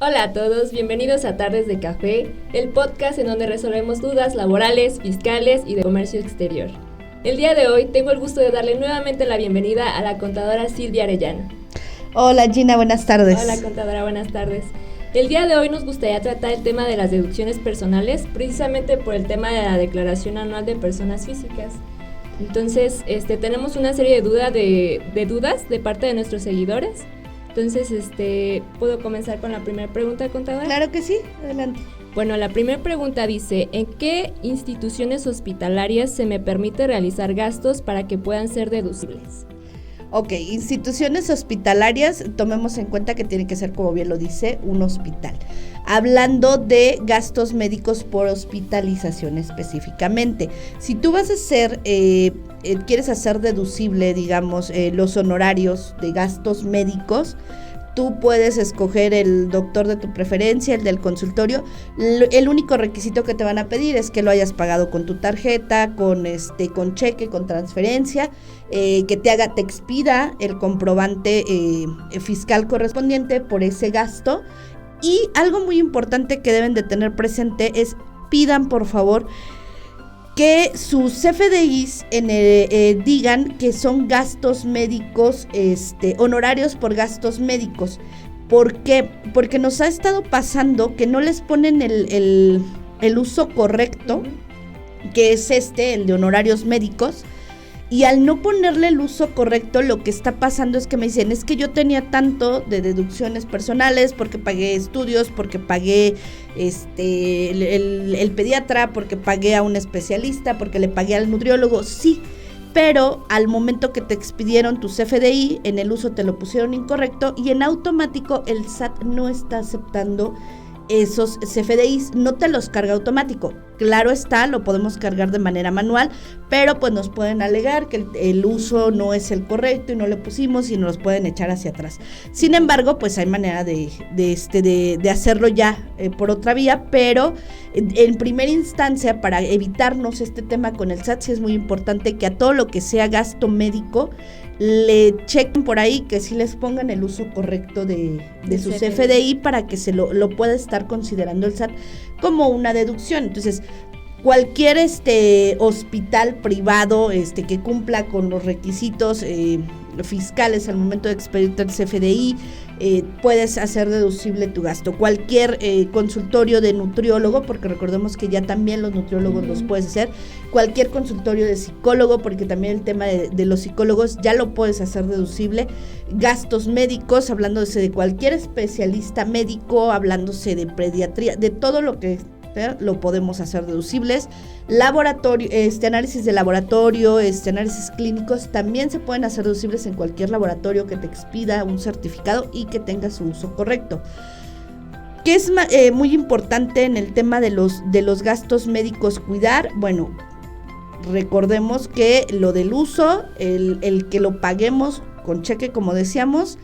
Hola a todos, bienvenidos a Tardes de Café, el podcast en donde resolvemos dudas laborales, fiscales y de comercio exterior. El día de hoy tengo el gusto de darle nuevamente la bienvenida a la contadora Silvia Arellano. Hola Gina, buenas tardes. Hola contadora, buenas tardes. El día de hoy nos gustaría tratar el tema de las deducciones personales, precisamente por el tema de la declaración anual de personas físicas. Entonces, tenemos una serie de dudas de parte de nuestros seguidores. Entonces, ¿puedo comenzar con la primera pregunta, contadora? Claro que sí, adelante. Bueno, la primera pregunta dice, ¿en qué instituciones hospitalarias se me permite realizar gastos para que puedan ser deducibles? Ok, instituciones hospitalarias, tomemos en cuenta que tiene que ser, como bien lo dice, un hospital. Hablando de gastos médicos por hospitalización específicamente. Si tú vas a hacer, quieres hacer deducible, digamos, los honorarios de gastos médicos, tú puedes escoger el doctor de tu preferencia, el del consultorio. El único requisito que te van a pedir es que lo hayas pagado con tu tarjeta, con cheque, con transferencia, que te expida el comprobante fiscal correspondiente por ese gasto. Y algo muy importante que deben de tener presente es, pidan por favor que sus CFDIs digan que son gastos médicos, honorarios por gastos médicos. ¿Por qué? Porque nos ha estado pasando que no les ponen el uso correcto, que es el de honorarios médicos, y al no ponerle el uso correcto, lo que está pasando es que me dicen, es que yo tenía tanto de deducciones personales porque pagué estudios, porque pagué el pediatra, porque pagué a un especialista, porque le pagué al nutriólogo, sí, pero al momento que te expidieron tu CFDI, en el uso te lo pusieron incorrecto y en automático el SAT no está aceptando esos CFDIs, no te los carga automático. Claro está, lo podemos cargar de manera manual, pero pues nos pueden alegar que el uso no es el correcto y no le pusimos y nos los pueden echar hacia atrás. Sin embargo, pues hay manera de hacerlo ya por otra vía, pero en primera instancia, para evitarnos este tema con el SAT, sí es muy importante que a todo lo que sea gasto médico le chequen por ahí, que sí les pongan el uso correcto de su CFDI para que se lo pueda estar considerando el SAT como una deducción. Entonces, cualquier hospital privado que cumpla con los requisitos fiscales al momento de expedirte el CFDI, puedes hacer deducible tu gasto. Cualquier consultorio de nutriólogo, porque recordemos que ya también los nutriólogos los puedes hacer. Cualquier consultorio de psicólogo, porque también el tema de los psicólogos ya lo puedes hacer deducible. Gastos médicos, hablándose de cualquier especialista médico, hablándose de pediatría, de todo lo que lo podemos hacer deducibles. Laboratorio, análisis de laboratorio, análisis clínicos también se pueden hacer deducibles en cualquier laboratorio que te expida un certificado y que tenga su uso correcto. ¿Qué es muy importante en el tema de los gastos médicos cuidar? Bueno, recordemos que lo del uso, el que lo paguemos con cheque, como decíamos,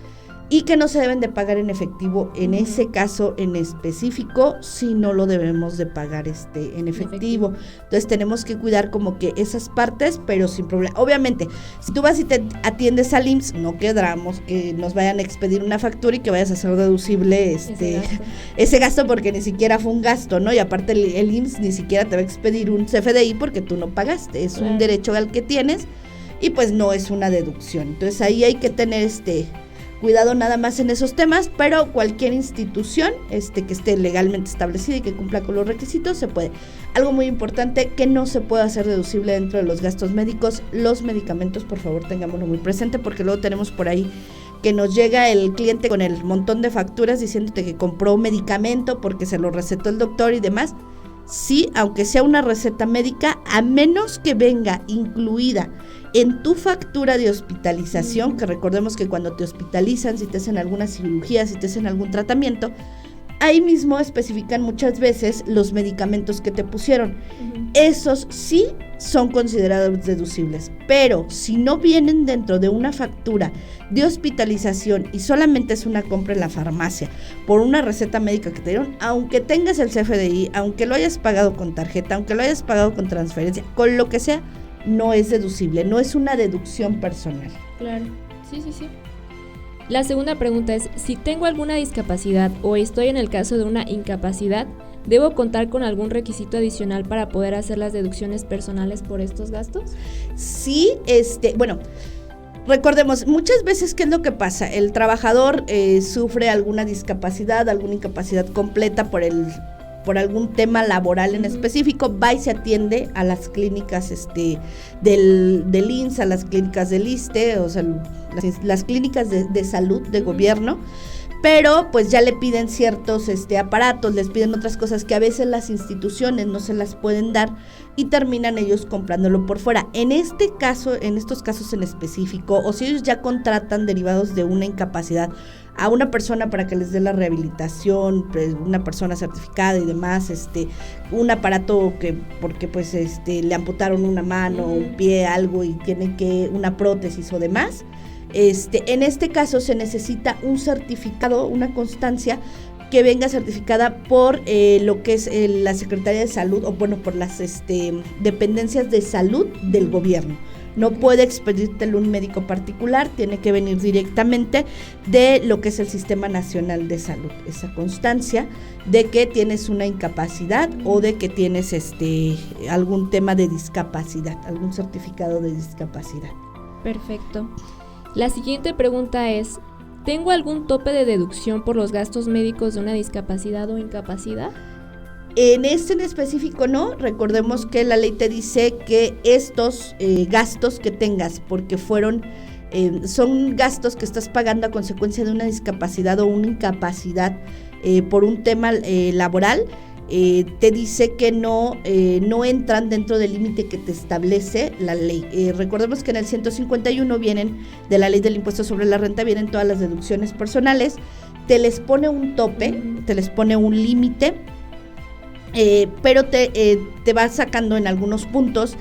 y que no se deben de pagar en efectivo en ese caso en específico, si no lo debemos de pagar en efectivo. Entonces tenemos que cuidar como que esas partes, pero sin problema. Obviamente, si tú vas y te atiendes al IMSS, no queramos que nos vayan a expedir una factura y que vayas a hacer deducible ese gasto, porque ni siquiera fue un gasto, ¿no? Y aparte el IMSS ni siquiera te va a expedir un CFDI porque tú no pagaste, es un derecho al que tienes y pues no es una deducción. Entonces ahí hay que tener cuidado nada más en esos temas, pero cualquier institución que esté legalmente establecida y que cumpla con los requisitos se puede. Algo muy importante que no se puede hacer deducible dentro de los gastos médicos, los medicamentos, por favor tengámoslo muy presente, porque luego tenemos por ahí que nos llega el cliente con el montón de facturas diciéndote que compró medicamento porque se lo recetó el doctor y demás. Sí, aunque sea una receta médica, a menos que venga incluida en tu factura de hospitalización, que recordemos que cuando te hospitalizan, si te hacen alguna cirugía, si te hacen algún tratamiento, ahí mismo especifican muchas veces los medicamentos que te pusieron. Esos sí son considerados deducibles, pero si no vienen dentro de una factura de hospitalización y solamente es una compra en la farmacia por una receta médica que te dieron, aunque tengas el CFDI, aunque lo hayas pagado con tarjeta, aunque lo hayas pagado con transferencia, con lo que sea, no es deducible, no es una deducción personal. Claro, sí. La segunda pregunta es, si tengo alguna discapacidad o estoy en el caso de una incapacidad, ¿debo contar con algún requisito adicional para poder hacer las deducciones personales por estos gastos? Sí, bueno, recordemos, muchas veces, ¿qué es lo que pasa? El trabajador sufre alguna discapacidad, alguna incapacidad completa por algún tema laboral en específico, va y se atiende a las clínicas del INSS, a las clínicas del ISSSTE, o sea, las clínicas de salud de gobierno, pero pues ya le piden ciertos aparatos, les piden otras cosas que a veces las instituciones no se las pueden dar y terminan ellos comprándolo por fuera. En este caso, en estos casos en específico, o si ellos ya contratan derivados de una incapacidad a una persona para que les dé la rehabilitación, pues, una persona certificada y demás, un aparato porque pues le amputaron una mano, un pie, algo y tiene que una prótesis o demás. En este caso se necesita un certificado, una constancia que venga certificada por lo que es la Secretaría de Salud, o bueno, por las dependencias de salud del gobierno. No puede expedírtelo un médico particular, tiene que venir directamente de lo que es el Sistema Nacional de Salud, esa constancia de que tienes una incapacidad o de que tienes algún tema de discapacidad, algún certificado de discapacidad. Perfecto. La siguiente pregunta es, ¿tengo algún tope de deducción por los gastos médicos de una discapacidad o incapacidad? En en específico no, recordemos que la ley te dice que estos gastos que tengas, porque son gastos que estás pagando a consecuencia de una discapacidad o una incapacidad por un tema laboral, te dice que no entran dentro del límite que te establece la ley. Recordemos que en el 151 vienen, de la ley del impuesto sobre la renta, vienen todas las deducciones personales, te les pone un tope, te les pone un límite, pero te va sacando en algunos puntos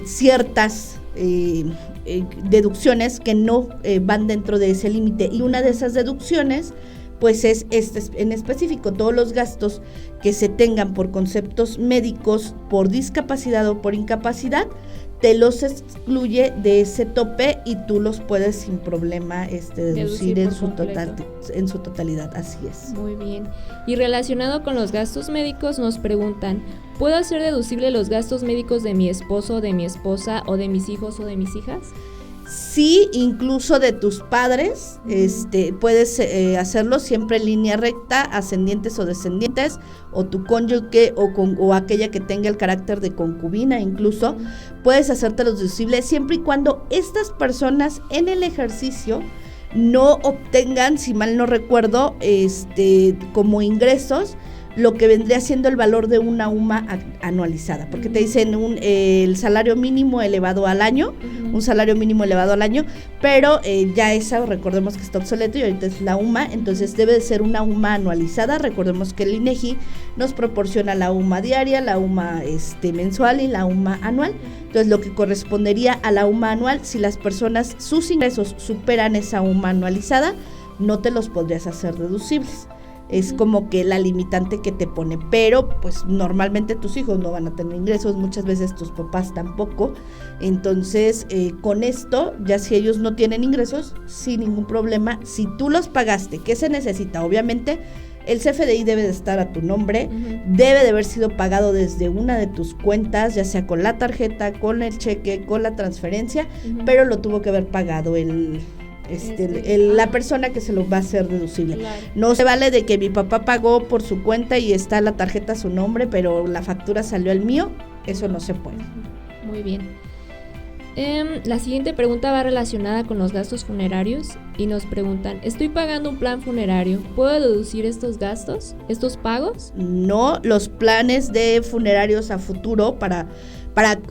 ciertas deducciones que no van dentro de ese límite, y una de esas deducciones pues es en específico, todos los gastos que se tengan por conceptos médicos, por discapacidad o por incapacidad, te los excluye de ese tope y tú los puedes sin problema deducir en su totalidad, así es. Muy bien. Y relacionado con los gastos médicos, nos preguntan, ¿puedo hacer deducible los gastos médicos de mi esposo, de mi esposa, o de mis hijos o de mis hijas? Sí, incluso de tus padres, puedes hacerlo siempre en línea recta, ascendientes o descendientes, o tu cónyuge o aquella que tenga el carácter de concubina, incluso puedes hacértelos deducibles siempre y cuando estas personas en el ejercicio no obtengan, si mal no recuerdo, como ingresos, lo que vendría siendo el valor de una UMA anualizada, porque te dicen el salario mínimo elevado al año, un salario mínimo elevado al año, pero ya esa, recordemos que está obsoleto y ahorita es la UMA, entonces debe de ser una UMA anualizada. Recordemos que el INEGI nos proporciona la UMA diaria, la UMA mensual y la UMA anual. Entonces lo que correspondería a la UMA anual, si las personas, sus ingresos superan esa UMA anualizada, no te los podrías hacer deducibles. Es como que la limitante que te pone, pero pues normalmente tus hijos no van a tener ingresos, muchas veces tus papás tampoco, entonces con esto, ya si ellos no tienen ingresos, sin ningún problema, si tú los pagaste, ¿qué se necesita? Obviamente el CFDI debe de estar a tu nombre, debe de haber sido pagado desde una de tus cuentas, ya sea con la tarjeta, con el cheque, con la transferencia, pero lo tuvo que haber pagado la persona que se lo va a hacer deducible. Claro. No se vale de que mi papá pagó por su cuenta y está la tarjeta a su nombre, pero la factura salió al mío, eso no se puede. Muy bien. La siguiente pregunta va relacionada con los gastos funerarios y nos preguntan, ¿estoy pagando un plan funerario? ¿Puedo deducir estos gastos, estos pagos? No, los planes de funerarios a futuro para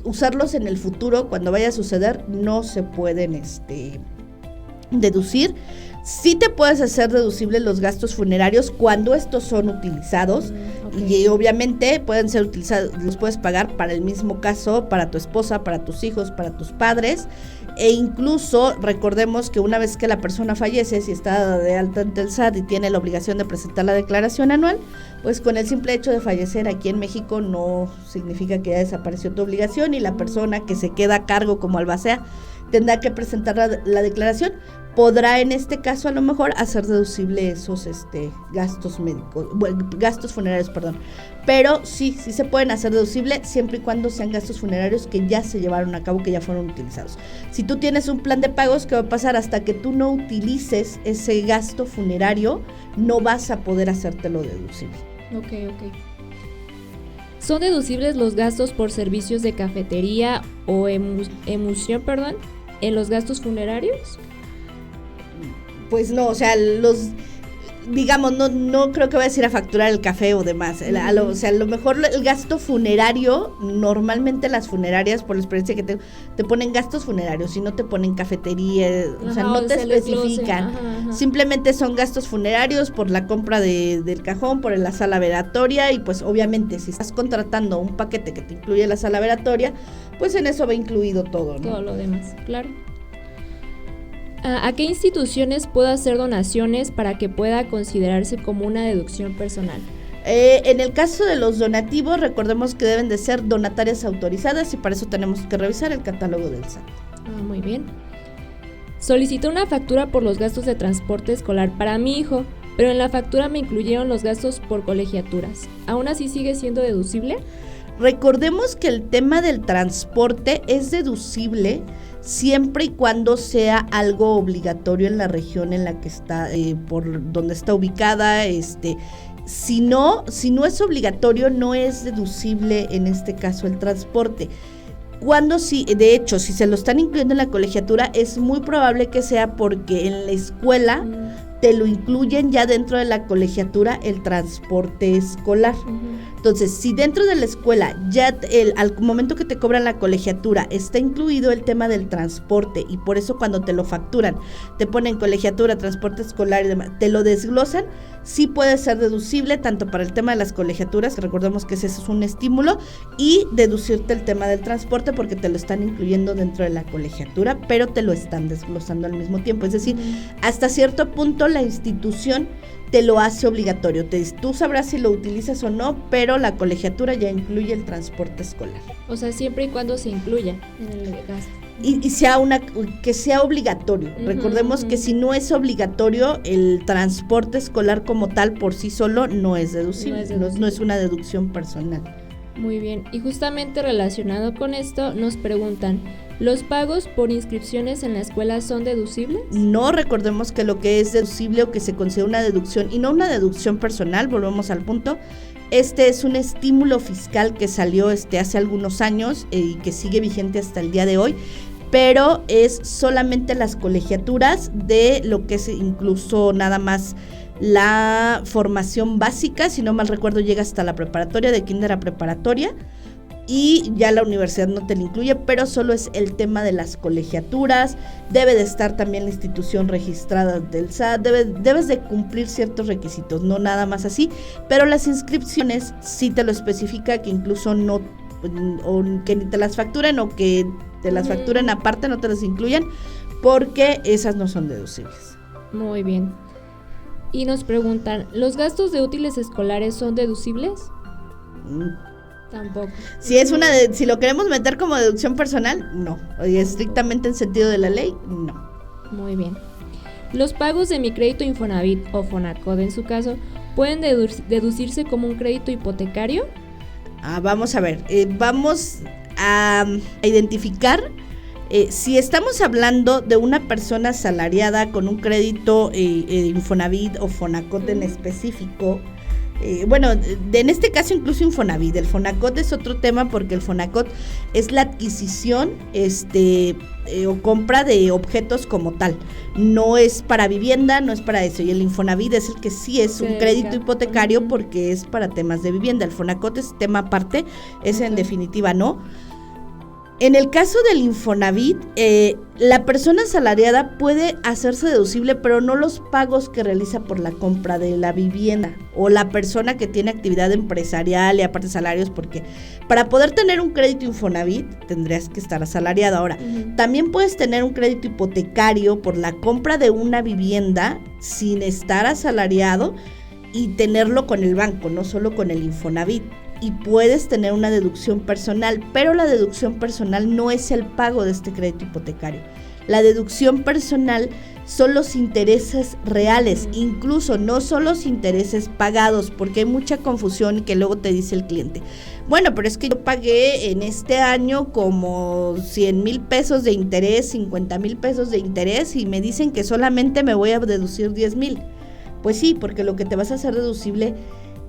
usarlos en el futuro, cuando vaya a suceder, no se pueden deducir. Sí te puedes hacer deducibles los gastos funerarios cuando estos son utilizados, y obviamente pueden ser utilizados, los puedes pagar para el mismo caso, para tu esposa, para tus hijos, para tus padres, e incluso recordemos que una vez que la persona fallece, si está de alta ante el SAT y tiene la obligación de presentar la declaración anual, pues con el simple hecho de fallecer aquí en México no significa que ya desapareció tu obligación, y la persona que se queda a cargo como albacea tendrá que presentar la declaración. Podrá en este caso a lo mejor hacer deducible esos gastos médicos, gastos funerarios, perdón. Pero sí se pueden hacer deducible siempre y cuando sean gastos funerarios que ya se llevaron a cabo, que ya fueron utilizados. Si tú tienes un plan de pagos, ¿qué va a pasar? Hasta que tú no utilices ese gasto funerario, no vas a poder hacértelo deducible. Ok. ¿Son deducibles los gastos por servicios de cafetería o emulsión, en los gastos funerarios? Pues no, o sea, digamos, no creo que vayas a ir a facturar el café o demás. A lo mejor el gasto funerario, normalmente las funerarias, por la experiencia que te ponen gastos funerarios y no te ponen cafetería, o sea, no te especifican. Simplemente son gastos funerarios por la compra del cajón, por la sala velatoria, y pues obviamente si estás contratando un paquete que te incluye la sala velatoria, pues en eso va incluido todo, ¿no? Todo lo demás, claro. ¿A qué instituciones puedo hacer donaciones para que pueda considerarse como una deducción personal? En el caso de los donativos, recordemos que deben de ser donatarias autorizadas y para eso tenemos que revisar el catálogo del SAT. Muy bien. Solicité una factura por los gastos de transporte escolar para mi hijo, pero en la factura me incluyeron los gastos por colegiaturas. ¿Aún así sigue siendo deducible? Recordemos que el tema del transporte es deducible siempre y cuando sea algo obligatorio en la región en la que está, por donde está ubicada. Si no es obligatorio, no es deducible en este caso el transporte. De hecho, si se lo están incluyendo en la colegiatura, es muy probable que sea porque en la escuela te lo incluyen ya dentro de la colegiatura el transporte escolar. Entonces, si dentro de la escuela ya al momento que te cobran la colegiatura está incluido el tema del transporte, y por eso cuando te lo facturan te ponen colegiatura, transporte escolar y demás, te lo desglosan, sí puede ser deducible tanto para el tema de las colegiaturas, que recordemos que ese es un estímulo, y deducirte el tema del transporte porque te lo están incluyendo dentro de la colegiatura, pero te lo están desglosando al mismo tiempo. Es decir, hasta cierto punto la institución te lo hace obligatorio. Tú sabrás si lo utilizas o no, pero la colegiatura ya incluye el transporte escolar. O sea, siempre y cuando se incluya en el gasto. Y que sea obligatorio. Recordemos que si no es obligatorio, el transporte escolar como tal por sí solo no es deducible, no es una deducción personal. Muy bien, y justamente relacionado con esto nos preguntan, ¿los pagos por inscripciones en la escuela son deducibles? No, recordemos que lo que es deducible o que se considera una deducción y no una deducción personal, volvemos al punto, es un estímulo fiscal que salió hace algunos años y que sigue vigente hasta el día de hoy, pero es solamente las colegiaturas de lo que es incluso nada más la formación básica, si no mal recuerdo llega hasta la preparatoria, de kinder a preparatoria, y ya la universidad no te lo incluye, pero solo es el tema de las colegiaturas. Debe de estar también la institución registrada del SAT, debes de cumplir ciertos requisitos, no nada más así, pero las inscripciones sí te lo especifica, que incluso no, o que ni te las facturen o que te las facturen aparte, no te las incluyan, porque esas no son deducibles. Muy bien. Y nos preguntan, ¿los gastos de útiles escolares son deducibles? Tampoco. Si lo queremos meter como deducción personal, no. Estrictamente en sentido de la ley, no. Muy bien. ¿Los pagos de mi crédito Infonavit o Fonacot en su caso pueden deducirse como un crédito hipotecario? Vamos a ver, vamos a identificar. Si estamos hablando de una persona asalariada con un crédito Infonavit o Fonacot en específico, en este caso incluso Infonavit, el Fonacot es otro tema porque el Fonacot es la adquisición o compra de objetos como tal, no es para vivienda, no es para eso, y el Infonavit es el que sí es un crédito hipotecario porque es para temas de vivienda. El Fonacot es tema aparte, ese en definitiva no. En el caso del Infonavit, la persona asalariada puede hacerse deducible, pero no los pagos que realiza por la compra de la vivienda, o la persona que tiene actividad empresarial y aparte salarios, porque para poder tener un crédito Infonavit tendrías que estar asalariado. Ahora, también puedes tener un crédito hipotecario por la compra de una vivienda sin estar asalariado y tenerlo con el banco, no solo con el Infonavit. Y puedes tener una deducción personal, pero la deducción personal no es el pago de este crédito hipotecario. La deducción personal son los intereses reales, incluso no son los intereses pagados, porque hay mucha confusión que luego te dice el cliente, bueno, pero es que yo pagué en este año como 100,000 pesos de interés, 50,000 pesos de interés y me dicen que solamente me voy a deducir 10,000. Pues sí, porque lo que te vas a hacer deducible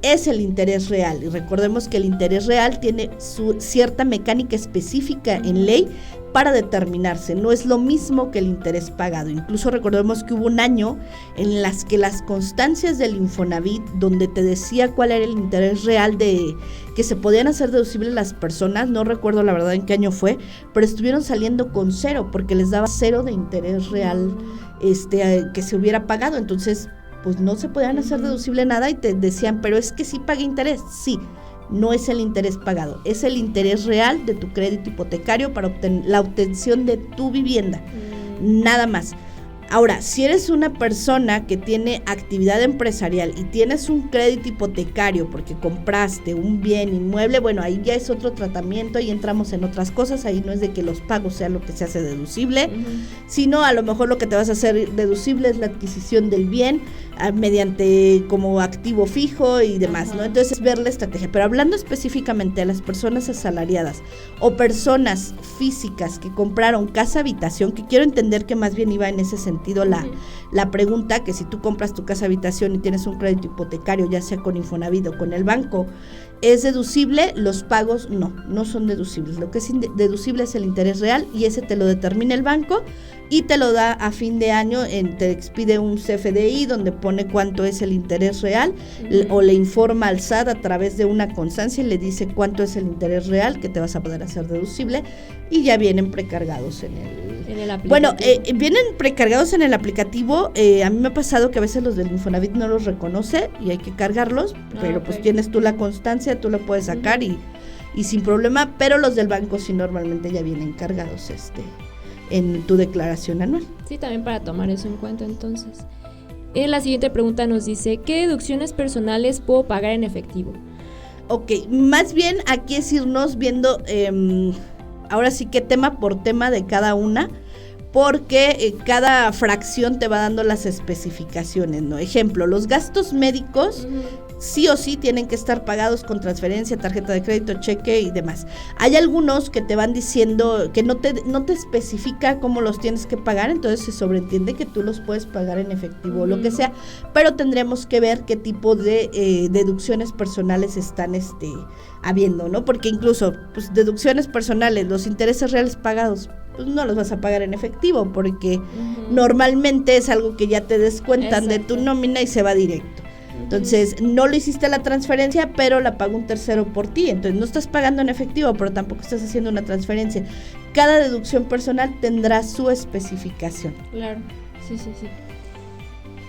es el interés real, y recordemos que el interés real tiene su cierta mecánica específica en ley para determinarse, no es lo mismo que el interés pagado. Incluso recordemos que hubo un año en las que las constancias del Infonavit, donde te decía cuál era el interés real de que se podían hacer deducibles las personas, no recuerdo la verdad en qué año fue, pero estuvieron saliendo con 0, porque les daba 0 de interés real que se hubiera pagado. Entonces pues no se podían hacer deducible nada y te decían, pero es que sí pagué interés. Sí, no es el interés pagado, es el interés real de tu crédito hipotecario para la obtención de tu vivienda, nada más. Ahora, si eres una persona que tiene actividad empresarial y tienes un crédito hipotecario porque compraste un bien inmueble, bueno, ahí ya es otro tratamiento y entramos en otras cosas. Ahí no es de que los pagos sean lo que se hace deducible, sino a lo mejor lo que te vas a hacer deducible es la adquisición del bien mediante como activo fijo y demás, ¿no? Entonces, ver la estrategia. Pero hablando específicamente de las personas asalariadas o personas físicas que compraron casa habitación, que quiero entender que más bien iba en ese sentido la pregunta, que si tú compras tu casa habitación y tienes un crédito hipotecario, ya sea con Infonavit o con el banco, ¿es deducible? Los pagos no son deducibles. Lo que es deducible es el interés real, y ese te lo determina el banco y te lo da a fin de año, te expide un CFDI donde pone cuánto es el interés real, o le informa al SAT a través de una constancia y le dice cuánto es el interés real que te vas a poder hacer deducible, y ya vienen precargados en el aplicativo. Bueno, vienen precargados en el aplicativo. A mí me ha pasado que a veces los del Infonavit no los reconoce y hay que cargarlos, pero pues tienes tú la constancia, tú la puedes sacar y sin problema, pero los del banco sí normalmente ya vienen cargados en tu declaración anual. Sí, también para tomar eso en cuenta entonces. La siguiente pregunta nos dice, ¿qué deducciones personales puedo pagar en efectivo? Ok, más bien aquí es irnos viendo ahora sí que tema por tema de cada una, porque cada fracción te va dando las especificaciones, ¿no? Ejemplo, los gastos médicos sí o sí tienen que estar pagados con transferencia, tarjeta de crédito, cheque y demás. Hay algunos que te van diciendo que no te especifica cómo los tienes que pagar, entonces se sobreentiende que tú los puedes pagar en efectivo o lo que sea, pero tendremos que ver qué tipo de deducciones personales están habiendo, ¿no? Porque incluso, pues, deducciones personales, los intereses reales pagados, pues no los vas a pagar en efectivo, porque normalmente es algo que ya te descuentan de tu nómina y se va directo. Entonces, no lo hiciste la transferencia, pero la pagó un tercero por ti. Entonces, no estás pagando en efectivo, pero tampoco estás haciendo una transferencia. Cada deducción personal tendrá su especificación. Claro, sí.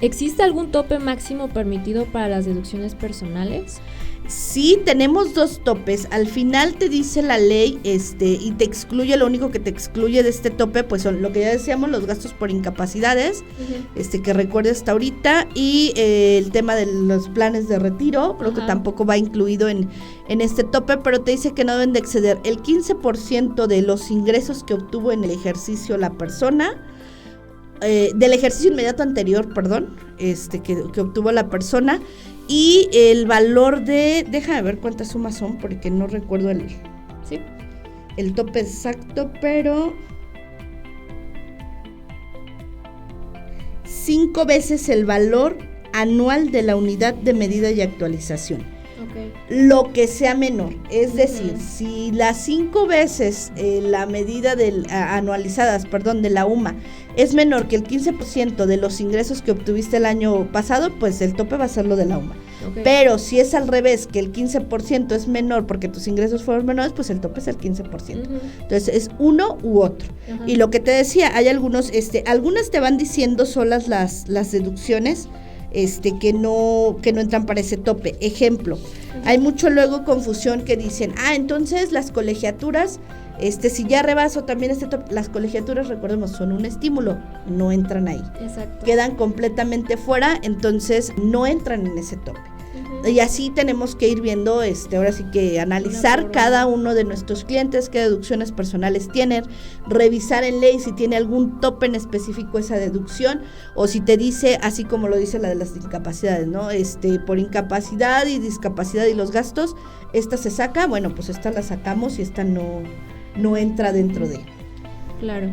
¿Existe algún tope máximo permitido para las deducciones personales? Sí, tenemos 2 topes. Al final te dice la ley y te excluye, lo único que te excluye de este tope pues son lo que ya decíamos, los gastos por incapacidades, que recuerdes hasta ahorita, y el tema de los planes de retiro, creo que tampoco va incluido en este tope, pero te dice que no deben de exceder el 15% de los ingresos que obtuvo en el ejercicio la persona, del ejercicio inmediato anterior, que obtuvo la persona, y el valor déjame ver cuántas sumas son, porque no recuerdo el tope exacto, pero 5 veces el valor anual de la unidad de medida y actualización. Lo que sea menor, es decir, si las 5 veces la medida anualizadas de la UMA es menor que el 15% de los ingresos que obtuviste el año pasado, pues el tope va a ser lo de la UMA. Pero si es al revés, que el 15% es menor porque tus ingresos fueron menores, pues el tope es el 15%. Entonces es uno u otro. Y lo que te decía, hay algunas te van diciendo solas las deducciones que no entran para ese tope. Ejemplo, hay mucho luego confusión que dicen, entonces las colegiaturas, si ya rebaso también este tope, las colegiaturas, recordemos, son un estímulo, no entran ahí. Exacto. Quedan completamente fuera, entonces no entran en ese tope. Y así tenemos que ir viendo, ahora sí que analizar cada uno de nuestros clientes, qué deducciones personales tienen, revisar en ley si tiene algún tope en específico esa deducción, o si te dice, así como lo dice la de las discapacidades, ¿no? Por incapacidad y discapacidad y los gastos, esta se saca, bueno, pues esta la sacamos y esta no entra dentro de. Claro.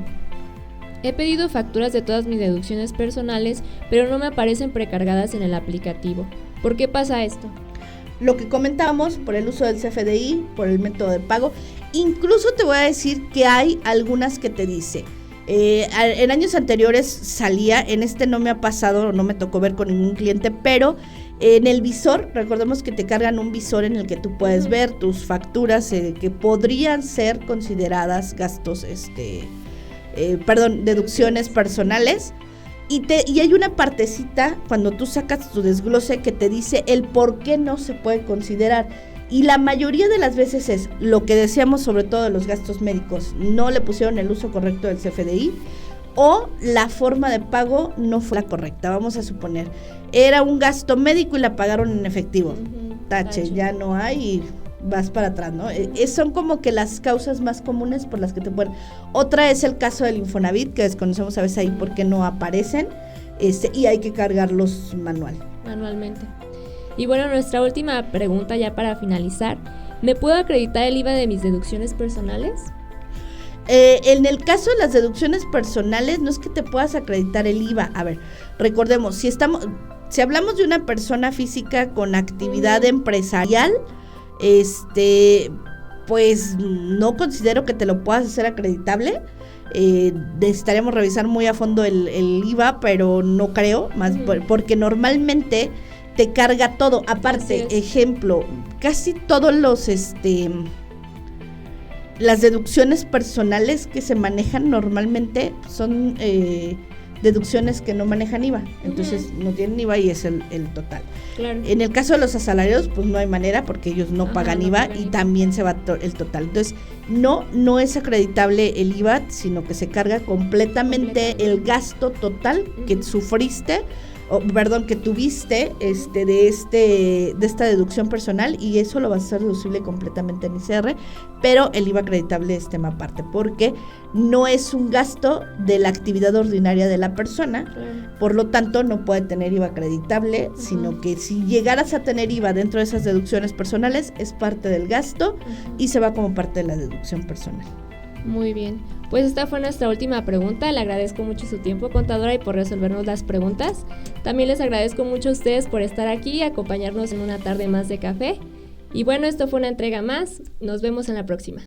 He pedido facturas de todas mis deducciones personales, pero no me aparecen precargadas en el aplicativo. ¿Por qué pasa esto? Lo que comentábamos, por el uso del CFDI, por el método de pago. Incluso te voy a decir que hay algunas que te dice, en años anteriores salía, en este no me ha pasado, no me tocó ver con ningún cliente, pero en el visor, recordemos que te cargan un visor en el que tú puedes ver tus facturas que podrían ser consideradas gastos, deducciones personales. Y hay una partecita cuando tú sacas tu desglose que te dice el por qué no se puede considerar. Y la mayoría de las veces es lo que decíamos, sobre todo de los gastos médicos, no le pusieron el uso correcto del CFDI, o la forma de pago no fue la correcta. Vamos a suponer, era un gasto médico y la pagaron en efectivo. Tache, ya no hay y vas para atrás, ¿no? Son como que las causas más comunes por las que te pueden. Otra es el caso del Infonavit, que desconocemos a veces ahí porque no aparecen, y hay que cargarlos manualmente. Y bueno, nuestra última pregunta ya para finalizar, ¿me puedo acreditar el IVA de mis deducciones personales? En el caso de las deducciones personales, no es que te puedas acreditar el IVA. A ver, recordemos, si hablamos de una persona física con actividad empresarial, pues no considero que te lo puedas hacer acreditable. Necesitaríamos revisar muy a fondo el IVA, pero no creo, porque normalmente te carga todo. Aparte, ejemplo, casi todos las deducciones personales que se manejan normalmente son deducciones que no manejan IVA, entonces no tienen IVA y es el total. Claro. En el caso de los asalariados, pues no hay manera porque ellos no pagan IVA y también se va el total. Entonces, no es acreditable el IVA, sino que se carga completamente el gasto total que sufriste, que tuviste de esta deducción personal, y eso lo vas a hacer deducible completamente en ICR, pero el IVA acreditable es tema aparte, porque no es un gasto de la actividad ordinaria de la persona, por lo tanto no puede tener IVA acreditable, sino que si llegaras a tener IVA dentro de esas deducciones personales, es parte del gasto y se va como parte de la deducción personal. Muy bien, pues esta fue nuestra última pregunta. Le agradezco mucho su tiempo, contadora, y por resolvernos las preguntas. También les agradezco mucho a ustedes por estar aquí y acompañarnos en una tarde más de café. Y bueno, esto fue una entrega más. Nos vemos en la próxima.